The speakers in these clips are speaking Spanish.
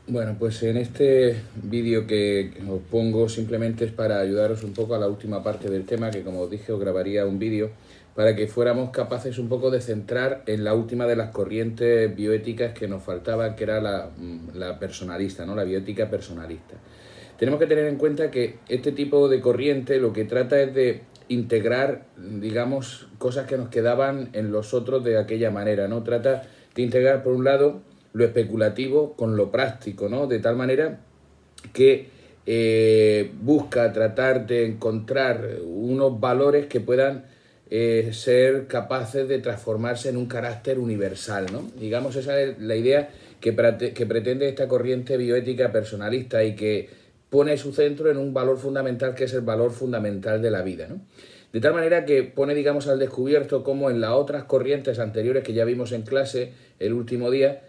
Bueno, pues en este vídeo que os pongo simplemente es para ayudaros un poco a la última parte del tema, que como os dije os grabaría un vídeo para que fuéramos capaces un poco de centrar en la última de las corrientes bioéticas que nos faltaban, que era la personalista, ¿no? La bioética personalista. Tenemos que tener en cuenta que este tipo de corriente lo que trata es de integrar, digamos, cosas que nos quedaban en los otros de aquella manera, ¿no? Trata de integrar, por un lado, lo especulativo con lo práctico, ¿no? De tal manera que busca tratar de encontrar unos valores que puedan ser capaces de transformarse en un carácter universal, ¿no? Digamos, esa es la idea que pretende esta corriente bioética personalista y que pone su centro en un valor fundamental que es el valor fundamental de la vida, ¿no? De tal manera que pone, digamos, al descubierto cómo en las otras corrientes anteriores que ya vimos en clase el último día,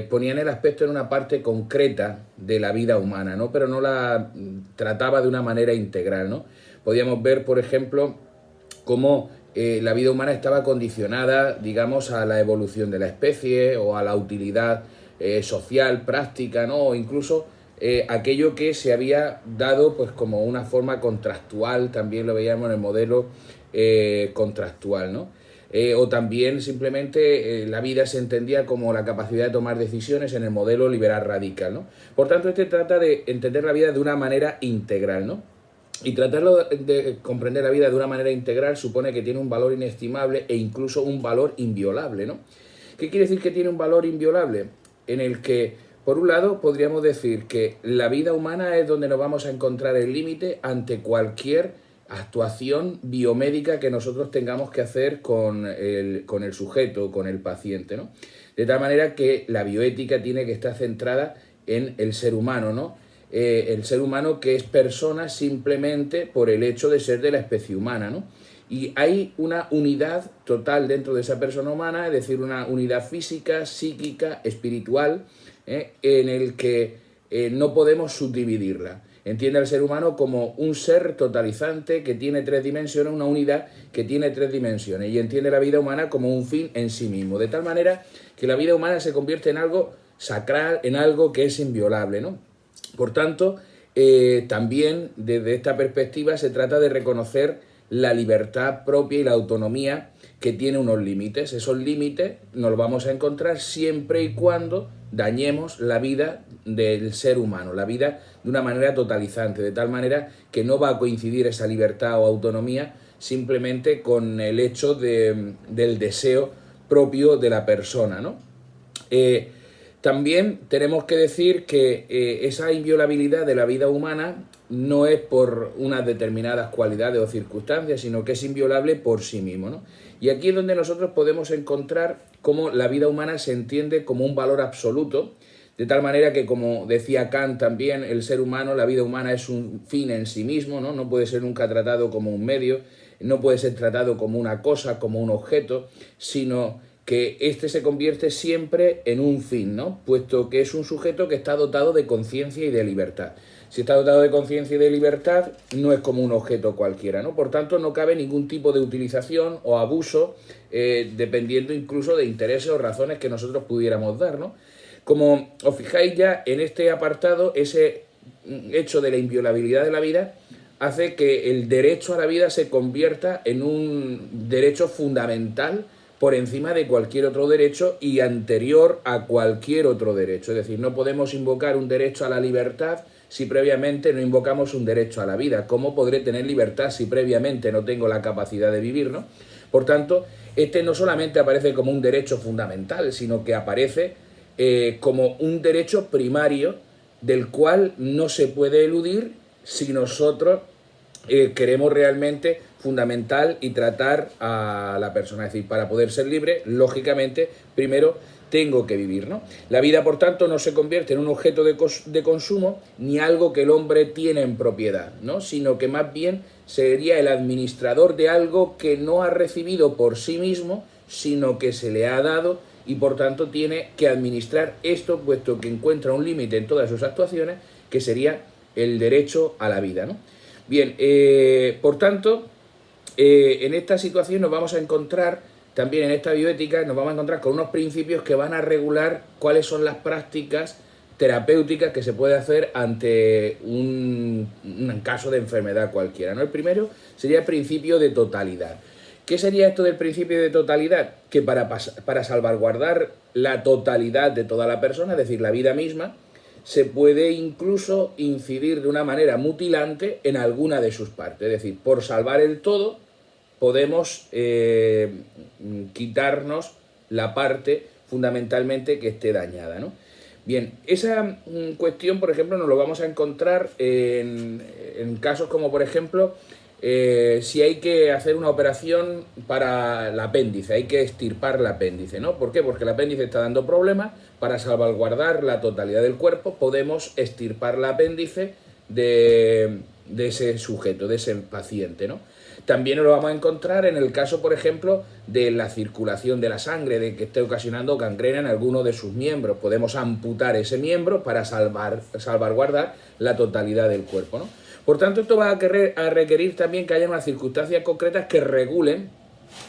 ponían el aspecto en una parte concreta de la vida humana, ¿no? Pero no la trataba de una manera integral, ¿no? Podíamos ver, por ejemplo, cómo la vida humana estaba condicionada, digamos, a la evolución de la especie o a la utilidad social, práctica, ¿no? O incluso aquello que se había dado pues como una forma contractual, también lo veíamos en el modelo contractual, ¿no? O también simplemente la vida se entendía como la capacidad de tomar decisiones en el modelo liberal radical, ¿no? Por tanto, este trata de entender la vida de una manera integral, ¿no? Y tratarlo de comprender la vida de una manera integral supone que tiene un valor inestimable e incluso un valor inviolable, ¿no? ¿Qué quiere decir que tiene un valor inviolable? En el que, por un lado, podríamos decir que la vida humana es donde nos vamos a encontrar el límite ante cualquier actuación biomédica que nosotros tengamos que hacer con el sujeto, con el paciente, ¿no? De tal manera que la bioética tiene que estar centrada en el ser humano, ¿no? El ser humano que es persona simplemente por el hecho de ser de la especie humana, ¿no? Y hay una unidad total dentro de esa persona humana, es decir, una unidad física, psíquica, espiritual, en el que no podemos subdividirla. Entiende al ser humano como un ser totalizante que tiene tres dimensiones, una unidad que tiene tres dimensiones, y entiende la vida humana como un fin en sí mismo, de tal manera que la vida humana se convierte en algo sacral, en algo que es inviolable, ¿no? Por tanto, también desde esta perspectiva se trata de reconocer la libertad propia y la autonomía que tiene unos límites. Esos límites nos los vamos a encontrar siempre y cuando dañemos la vida del ser humano, la vida de una manera totalizante, de tal manera que no va a coincidir esa libertad o autonomía simplemente con el hecho del deseo propio de la persona, ¿no? También tenemos que decir que esa inviolabilidad de la vida humana no es por unas determinadas cualidades o circunstancias, sino que es inviolable por sí mismo, ¿no? Y aquí es donde nosotros podemos encontrar cómo la vida humana se entiende como un valor absoluto, de tal manera que, como decía Kant también, el ser humano, la vida humana es un fin en sí mismo, ¿no? No puede ser nunca tratado como un medio, no puede ser tratado como una cosa, como un objeto, sino que éste se convierte siempre en un fin, ¿no? Puesto que es un sujeto que está dotado de conciencia y de libertad. Si está dotado de conciencia y de libertad, no es como un objeto cualquiera, ¿no? Por tanto, no cabe ningún tipo de utilización o abuso, dependiendo incluso de intereses o razones que nosotros pudiéramos dar, ¿no? Como os fijáis ya en este apartado, ese hecho de la inviolabilidad de la vida hace que el derecho a la vida se convierta en un derecho fundamental por encima de cualquier otro derecho y anterior a cualquier otro derecho. Es decir, no podemos invocar un derecho a la libertad si previamente no invocamos un derecho a la vida. ¿Cómo podré tener libertad si previamente no tengo la capacidad de vivir, ¿no? Por tanto, este no solamente aparece como un derecho fundamental, sino que aparece como un derecho primario del cual no se puede eludir si nosotros queremos realmente fundamental y tratar a la persona. Es decir, para poder ser libre, lógicamente, primero tengo que vivir, ¿no? La vida, por tanto, no se convierte en un objeto de consumo ni algo que el hombre tiene en propiedad, ¿no? Sino que más bien sería el administrador de algo que no ha recibido por sí mismo, sino que se le ha dado y por tanto tiene que administrar esto, puesto que encuentra un límite en todas sus actuaciones, que sería el derecho a la vida, ¿no? Bien, por tanto, en esta situación nos vamos a encontrar, también en esta bioética, nos vamos a encontrar con unos principios que van a regular cuáles son las prácticas terapéuticas que se puede hacer ante un caso de enfermedad cualquiera, ¿no? El primero sería el principio de totalidad. ¿Qué sería esto del principio de totalidad? Que para salvaguardar la totalidad de toda la persona, es decir, la vida misma, se puede incluso incidir de una manera mutilante en alguna de sus partes. Es decir, por salvar el todo, podemos quitarnos la parte fundamentalmente que esté dañada, ¿no? Bien, esa cuestión, por ejemplo, nos lo vamos a encontrar en casos como, por ejemplo, si hay que hacer una operación para el apéndice, hay que extirpar el apéndice, ¿no? ¿Por qué? Porque el apéndice está dando problemas. Para salvaguardar la totalidad del cuerpo, podemos extirpar el apéndice de ese sujeto, de ese paciente, ¿no? También lo vamos a encontrar en el caso, por ejemplo, de la circulación de la sangre, de que esté ocasionando gangrena en alguno de sus miembros. Podemos amputar ese miembro para salvaguardar la totalidad del cuerpo, ¿no? Por tanto, esto va a requerir también que haya unas circunstancias concretas que regulen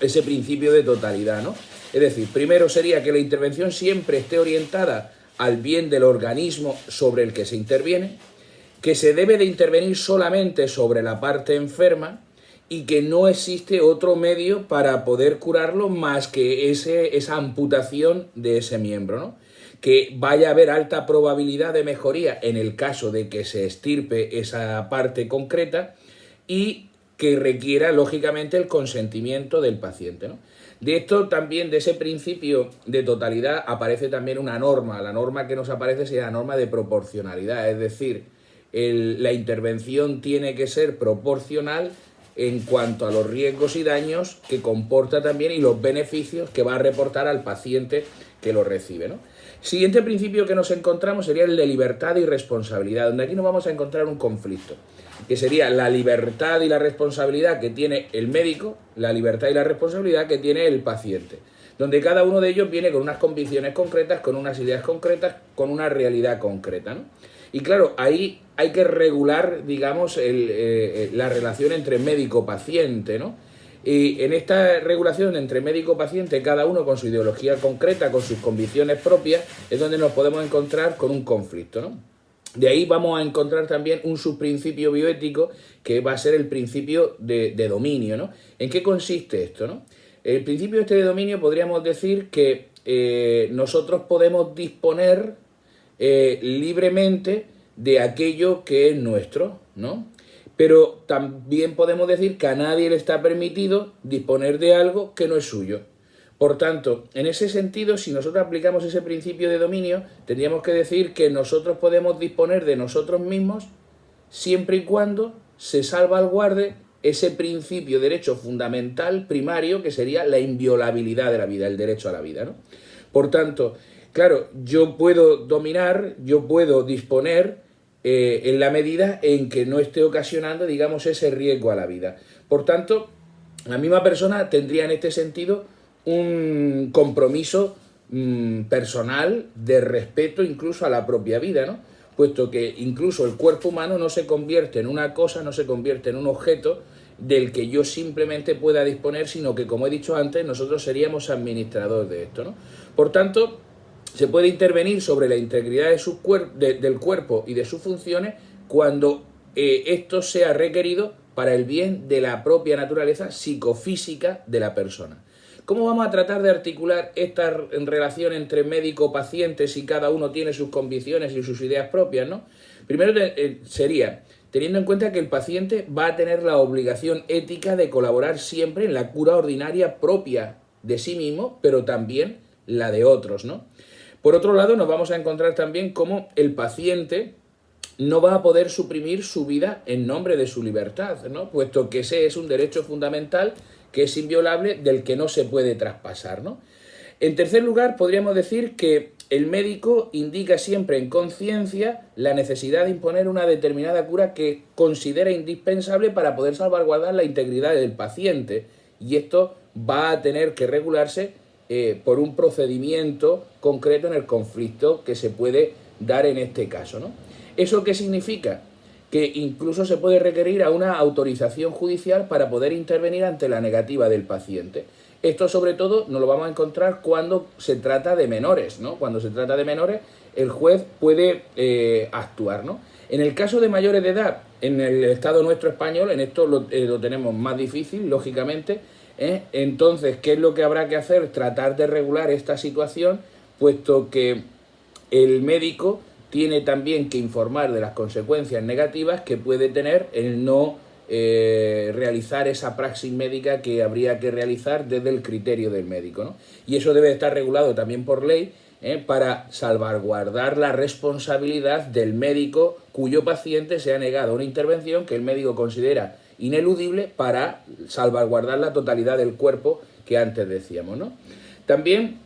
ese principio de totalidad, ¿no? Es decir, primero sería que la intervención siempre esté orientada al bien del organismo sobre el que se interviene, que se debe de intervenir solamente sobre la parte enferma y que no existe otro medio para poder curarlo más que esa amputación de ese miembro, ¿no? Que vaya a haber alta probabilidad de mejoría en el caso de que se extirpe esa parte concreta y que requiera, lógicamente, el consentimiento del paciente, ¿no? De esto también, de ese principio de totalidad, aparece también una norma. La norma que nos aparece sería la norma de proporcionalidad, es decir, la intervención tiene que ser proporcional en cuanto a los riesgos y daños que comporta también y los beneficios que va a reportar al paciente que lo recibe, ¿no? Siguiente principio que nos encontramos sería el de libertad y responsabilidad, donde aquí nos vamos a encontrar un conflicto, que sería la libertad y la responsabilidad que tiene el médico, la libertad y la responsabilidad que tiene el paciente, donde cada uno de ellos viene con unas convicciones concretas, con unas ideas concretas, con una realidad concreta, ¿no? Y claro, ahí hay que regular, digamos, la relación entre médico-paciente, ¿no? Y en esta regulación entre médico-paciente, cada uno con su ideología concreta, con sus convicciones propias, es donde nos podemos encontrar con un conflicto, ¿no? De ahí vamos a encontrar también un subprincipio bioético que va a ser el principio de dominio, ¿no? ¿En qué consiste esto, no? El principio de dominio podríamos decir que nosotros podemos disponer libremente de aquello que es nuestro, ¿no? Pero también podemos decir que a nadie le está permitido disponer de algo que no es suyo. Por tanto, en ese sentido, si nosotros aplicamos ese principio de dominio, tendríamos que decir que nosotros podemos disponer de nosotros mismos siempre y cuando se salvaguarde ese principio de derecho fundamental primario que sería la inviolabilidad de la vida, el derecho a la vida, ¿no? Por tanto, claro, yo puedo dominar, yo puedo disponer en la medida en que no esté ocasionando, digamos, ese riesgo a la vida. Por tanto, la misma persona tendría en este sentido un compromiso personal de respeto incluso a la propia vida, ¿no? Puesto que incluso el cuerpo humano no se convierte en una cosa, no se convierte en un objeto del que yo simplemente pueda disponer, sino que, como he dicho antes, nosotros seríamos administradores de esto, ¿no? Por tanto, se puede intervenir sobre la integridad del cuerpo y de sus funciones cuando esto sea requerido para el bien de la propia naturaleza psicofísica de la persona. ¿Cómo vamos a tratar de articular esta relación entre médico-paciente si cada uno tiene sus convicciones y sus ideas propias, ¿no? Primero sería teniendo en cuenta que el paciente va a tener la obligación ética de colaborar siempre en la cura ordinaria propia de sí mismo, pero también la de otros, ¿no? Por otro lado, nos vamos a encontrar también cómo el paciente no va a poder suprimir su vida en nombre de su libertad, ¿no? Puesto que ese es un derecho fundamental que es inviolable, del que no se puede traspasar, ¿no? En tercer lugar, podríamos decir que el médico indica siempre en conciencia la necesidad de imponer una determinada cura que considera indispensable para poder salvaguardar la integridad del paciente, y esto va a tener que regularse por un procedimiento concreto en el conflicto que se puede dar en este caso, ¿no? ¿Eso qué significa? Que incluso se puede requerir a una autorización judicial para poder intervenir ante la negativa del paciente. Esto sobre todo nos lo vamos a encontrar cuando se trata de menores, ¿no? Cuando se trata de menores, el juez puede actuar, ¿no? En el caso de mayores de edad, en el Estado nuestro español, en esto lo tenemos más difícil, lógicamente, entonces, ¿qué es lo que habrá que hacer? Tratar de regular esta situación, puesto que el médico tiene también que informar de las consecuencias negativas que puede tener el no realizar esa praxis médica que habría que realizar desde el criterio del médico, ¿no? Y eso debe estar regulado también por ley, para salvaguardar la responsabilidad del médico cuyo paciente se ha negado una intervención que el médico considera ineludible para salvaguardar la totalidad del cuerpo que antes decíamos, ¿no? También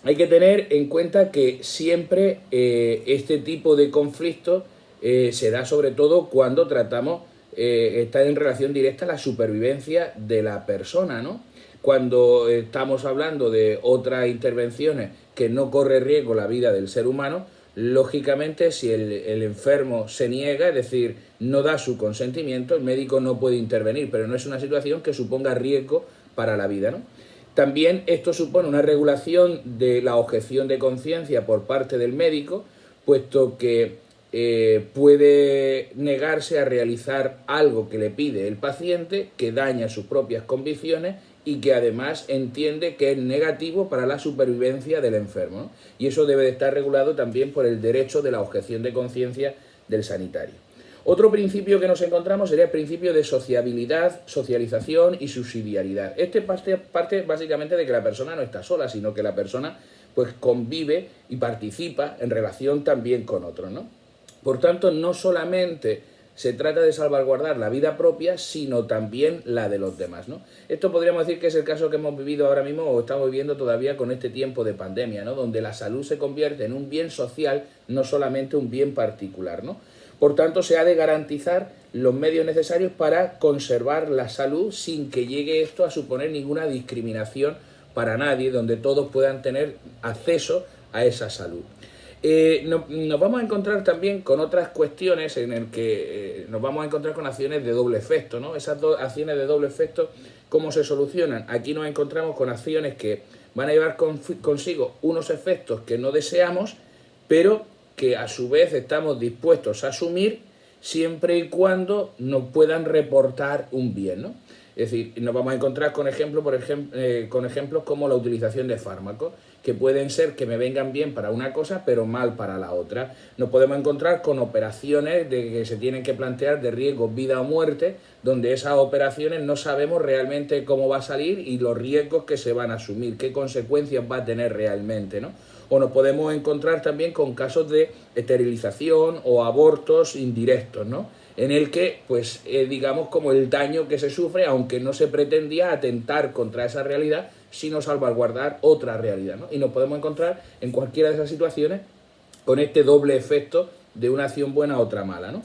hay que tener en cuenta que siempre este tipo de conflictos se da sobre todo cuando tratamos, está en relación directa a la supervivencia de la persona, ¿no? Cuando estamos hablando de otras intervenciones que no corre riesgo la vida del ser humano, lógicamente si el enfermo se niega, es decir, no da su consentimiento, el médico no puede intervenir, pero no es una situación que suponga riesgo para la vida, ¿no? También esto supone una regulación de la objeción de conciencia por parte del médico, puesto que puede negarse a realizar algo que le pide el paciente que daña sus propias convicciones y que además entiende que es negativo para la supervivencia del enfermo, ¿no? Y eso debe de estar regulado también por el derecho de la objeción de conciencia del sanitario. Otro principio que nos encontramos sería el principio de sociabilidad, socialización y subsidiariedad. Este parte básicamente de que la persona no está sola, sino que la persona pues convive y participa en relación también con otros, ¿no? Por tanto, no solamente se trata de salvaguardar la vida propia, sino también la de los demás, ¿no? Esto podríamos decir que es el caso que hemos vivido ahora mismo o estamos viviendo todavía con este tiempo de pandemia, ¿no? Donde la salud se convierte en un bien social, no solamente un bien particular, ¿no? Por tanto, se ha de garantizar los medios necesarios para conservar la salud sin que llegue esto a suponer ninguna discriminación para nadie, donde todos puedan tener acceso a esa salud. Nos vamos a encontrar también con otras cuestiones en el que nos vamos a encontrar con acciones de doble efecto, ¿no? Esas dos acciones de doble efecto, ¿cómo se solucionan? Aquí nos encontramos con acciones que van a llevar consigo unos efectos que no deseamos, pero que a su vez estamos dispuestos a asumir siempre y cuando nos puedan reportar un bien, ¿no? Es decir, nos vamos a encontrar con ejemplos como la utilización de fármacos, que pueden ser que me vengan bien para una cosa, pero mal para la otra. Nos podemos encontrar con operaciones que se tienen que plantear de riesgo vida o muerte, donde esas operaciones no sabemos realmente cómo va a salir y los riesgos que se van a asumir, qué consecuencias va a tener realmente, ¿no? O nos podemos encontrar también con casos de esterilización o abortos indirectos, ¿no? En el que, pues, digamos, como el daño que se sufre, aunque no se pretendía atentar contra esa realidad, sino salvaguardar otra realidad, ¿no? Y nos podemos encontrar en cualquiera de esas situaciones con este doble efecto de una acción buena a otra mala, ¿no?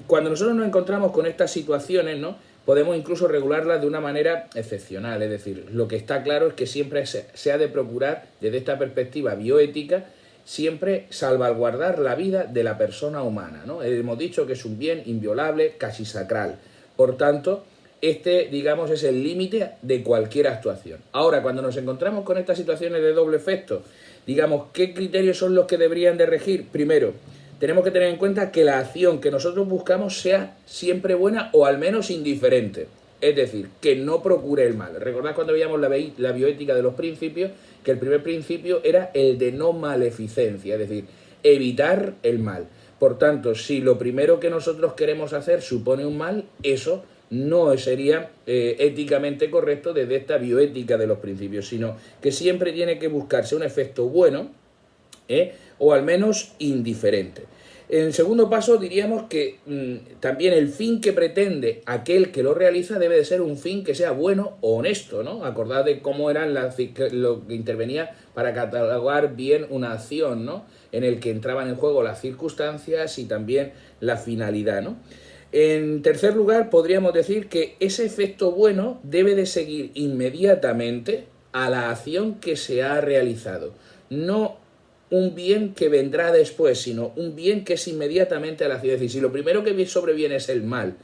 Cuando nosotros nos encontramos con estas situaciones, ¿no?, podemos incluso regularlas de una manera excepcional, es decir, lo que está claro es que siempre se ha de procurar, desde esta perspectiva bioética, siempre salvaguardar la vida de la persona humana, ¿no? Hemos dicho que es un bien inviolable, casi sacral. Por tanto, este, digamos, es el límite de cualquier actuación. Ahora, cuando nos encontramos con estas situaciones de doble efecto, digamos, ¿qué criterios son los que deberían de regir? Primero, tenemos que tener en cuenta que la acción que nosotros buscamos sea siempre buena o al menos indiferente. Es decir, que no procure el mal. Recordad cuando veíamos la bioética de los principios, que el primer principio era el de no maleficencia, es decir, evitar el mal. Por tanto, si lo primero que nosotros queremos hacer supone un mal, eso no sería éticamente correcto desde esta bioética de los principios, sino que siempre tiene que buscarse un efecto bueno, o al menos indiferente. En segundo paso, diríamos que también el fin que pretende aquel que lo realiza debe de ser un fin que sea bueno o honesto, ¿no? Acordad de cómo eran lo que intervenía para catalogar bien una acción, ¿no?, en el que entraban en juego las circunstancias y también la finalidad, ¿no? En tercer lugar, podríamos decir que ese efecto bueno debe de seguir inmediatamente a la acción que se ha realizado. No un bien que vendrá después, sino un bien que es inmediatamente a la acción. Es decir, si lo primero que sobreviene es el mal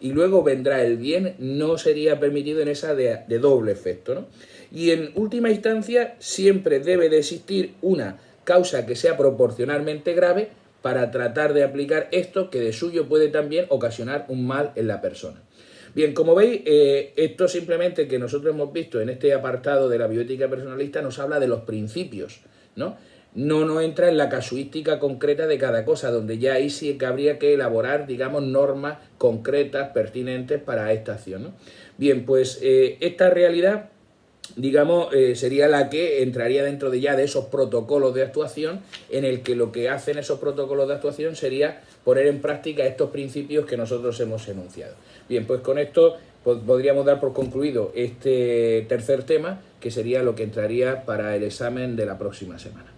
y luego vendrá el bien, no sería permitido en esa de doble efecto, ¿no? Y en última instancia, siempre debe de existir una causa que sea proporcionalmente grave para tratar de aplicar esto que de suyo puede también ocasionar un mal en la persona. Bien, como veis, esto simplemente que nosotros hemos visto en este apartado de la bioética personalista nos habla de los principios, ¿no? No entra en la casuística concreta de cada cosa, donde ya ahí sí que habría que elaborar, digamos, normas concretas, pertinentes para esta acción, ¿no? Bien, pues esta realidad, digamos, sería la que entraría dentro de ya de esos protocolos de actuación, en el que lo que hacen esos protocolos de actuación sería poner en práctica estos principios que nosotros hemos enunciado. Bien, pues con esto podríamos dar por concluido este tercer tema, que sería lo que entraría para el examen de la próxima semana.